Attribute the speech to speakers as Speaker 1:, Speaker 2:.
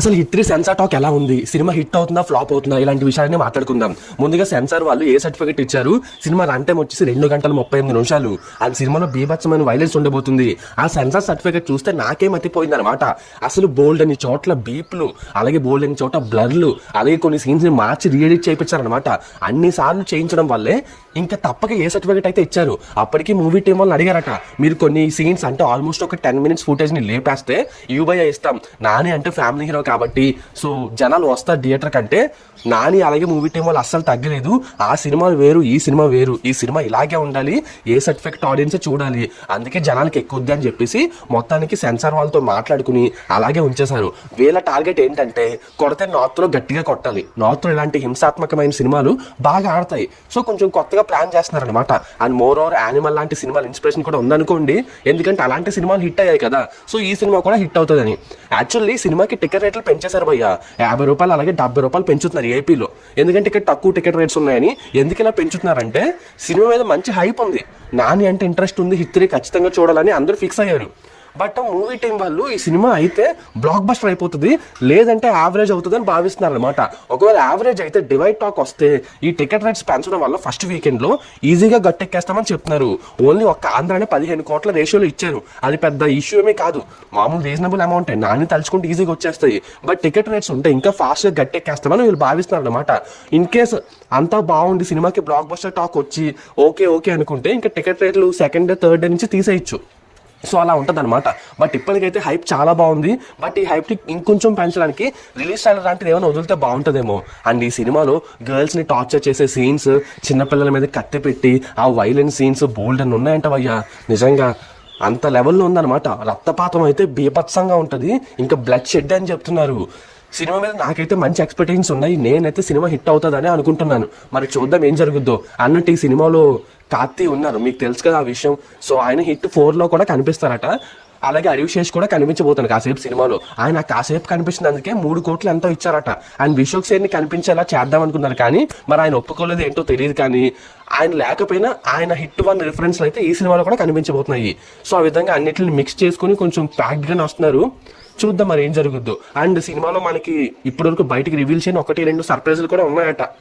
Speaker 1: అసలు hit 3 censor talk ఎలా ఉంది, సినిమా హిట్ అవుతుందా ఫ్లాప్ అవుతుందా, ఇలాంటి విషయాన్ని మాట్లాడుకుందాం. ముందుగా సెన్సార్ వాళ్ళు ఏ సర్టిఫికేట్ ఇచ్చారు, సినిమా రన్ టైం వచ్చేసి 2 గంటల 38 నిమిషాలు, అది సినిమాలో బీభత్సమైన వైలెన్స్ ఉండబోతుంది. ఆ సెన్సార్ సర్టిఫికేట్ చూస్తే నాకే మతిపోయింది అనమాట. అసలు బోల్డ్ అని చోట్ల బీప్లు, అలాగే బోల్డ్ అని చోట బ్లర్లు, అలాగే కొన్ని సీన్స్ ని మార్చి రీఎడిట్ చేయించారనమాట. అన్ని సార్లు చేయించడం వల్లే ఇంకా తప్పక ఏ సర్టిఫికేట్ అయితే ఇచ్చారు. అప్పటికి మూవీ టీం వాళ్ళని అడిగారట, మీరు కొన్ని సీన్స్ అంటే ఆల్మోస్ట్ ఒక 10 minutes ఫుటేజ్ ని లేపేస్తే యూబై ఇస్తాం, నాని అంటే ఫ్యామిలీ హీరో కాబట్టి సో జనాలు వస్తారు థియేటర్ కంటే. నాని అలాగే మూవీ టీం వాళ్ళు అస్సలు తగ్గలేదు. ఆ సినిమా వేరు, ఈ సినిమా వేరు, ఈ సినిమా ఇలాగే ఉండాలి, ఏ సర్టిఫికేట్ ఆడియన్స్ చూడాలి, అందుకే జనాలకి ఎక్కుద్ది అని చెప్పేసి మొత్తానికి సెన్సార్ వాళ్ళతో మాట్లాడుకుని అలాగే ఉంచేశారు. వీళ్ళ టార్గెట్ ఏంటంటే కొడితే నార్త్ లో గట్టిగా కొట్టాలి, నార్త్ లో ఇలాంటి హింసాత్మకమైన సినిమాలు బాగా ఆడతాయి. సో కొంచెం కొత్తగా ప్లాన్ చేస్తున్నారు అనమాట. అండ్ మోర్ ఓవర్ యానిమల్ లాంటి సినిమాలు ఇన్స్పిరేషన్ కూడా ఉందనుకోండి, ఎందుకంటే అలాంటి సినిమాలు హిట్ అయ్యాయి కదా, సో ఈ సినిమా కూడా హిట్ అవుతుందని. యాక్చువల్లీ సినిమాకి టికెట్ రేట్లు పెంచేశారు భయ్య, 50 రూపాయలు అలాగే 70 రూపాయలు పెంచుతున్నారు ఏపీలో. ఎందుకంటే ఇక్కడ తక్కువ టికెట్ రేట్స్ ఉన్నాయని. ఎందుకు ఇలా పెంచుతున్నారంటే సినిమా మీద మంచి హైప్ ఉంది, నాని అంటే ఇంట్రెస్ట్ ఉంది, హిట్ 3 ఖచ్చితంగా చూడాలని అందరూ ఫిక్స్ అయ్యారు. బట్ మూవీ టీం వాళ్ళు ఈ సినిమా అయితే బ్లాక్ బస్టర్ అయిపోతుంది, లేదంటే యావరేజ్ అవుతుంది అని భావిస్తున్నారు అనమాట. ఒకవేళ యావరేజ్ అయితే డివైడ్ టాక్ వస్తే ఈ టికెట్ రేట్స్ పెంచడం వల్ల ఫస్ట్ వీకెండ్ లో ఈజీగా గట్టెక్కేస్తామని చెప్తున్నారు. ఓన్లీ ఒక్క ఆంధ్రానే 15 కోట్ల రేషియోలో ఇచ్చారు, అది పెద్ద ఇష్యూ ఏమీ కాదు, మామూలు రీజనబుల్ అమౌంట్, నాని తలుచుకుంటే ఈజీగా వచ్చేస్తాయి. బట్ టికెట్ రేట్స్ ఉంటే ఇంకా ఫాస్ట్గా గట్టెక్కేస్తామని వీళ్ళు భావిస్తున్నారు అనమాట. ఇన్ కేస్ అంతా బాగుంది, సినిమాకి బ్లాక్ బస్టర్ టాక్ వచ్చి ఓకే అనుకుంటే ఇంకా టికెట్ రేట్లు సెకండ్ థర్డ్ డే నుంచి తీసేయచ్చు. సో అలా ఉంటుంది అనమాట. బట్ ఇప్పటికైతే హైప్ చాలా బాగుంది. బట్ ఈ హైప్ని ఇంకొంచెం పెంచడానికి రిలీజ్ ట్రైలర్ లాంటిది ఏమైనా వదిలితే బాగుంటుందేమో. అండ్ ఈ సినిమాలో గర్ల్స్ని టార్చర్ చేసే సీన్స్, చిన్నపిల్లల మీద కత్తి పెట్టి ఆ వైలెన్స్ సీన్స్ బోల్డ్ అని ఉన్నాయంటవయ్యా. నిజంగా అంత లెవెల్లో ఉందన్నమాట. రక్తపాతం అయితే బీభత్సంగా ఉంటుంది, ఇంకా బ్లడ్ షెడ్ అని చెప్తున్నారు. సినిమా మీద నాకైతే మంచి ఎక్స్పెక్టేషన్స్ ఉన్నాయి, నేనైతే సినిమా హిట్ అవుతుందని అనుకుంటున్నాను. మరి చూద్దాం ఏం జరుగుద్దో. అన్నట్టు ఈ సినిమాలో కార్తీ ఉన్నారు, మీకు తెలుసు కదా ఆ విషయం. సో ఆయన హిట్ 4లో కూడా కనిపిస్తారట. అలాగే అరివిశేష్ కూడా కనిపించబోతాడు కాసేపు సినిమాలో. ఆయన కాసేపు కనిపించినందుకే 3 కోట్లు ఎంతో ఇచ్చారట. ఆయన విశ్వక్ సేన్ని కనిపించేలా చేద్దాం అనుకున్నారు, కానీ మరి ఆయన ఒప్పుకోలేదు ఏంటో తెలియదు. కానీ ఆయన లేకపోయినా ఆయన హిట్ 1 రిఫరెన్స్లు అయితే ఈ సినిమాలో కూడా కనిపించబోతున్నాయి. సో ఆ విధంగా అన్నిటిని మిక్స్ చేసుకుని కొంచెం ప్యాక్డ్గానే వస్తున్నారు. చూద్దాం మరి ఏం జరుగుద్దో. అండ్ సినిమాలో మనకి ఇప్పటివరకు బయటికి రివీల్ చేయని 1-2 సర్ప్రైజులు కూడా ఉన్నాయట.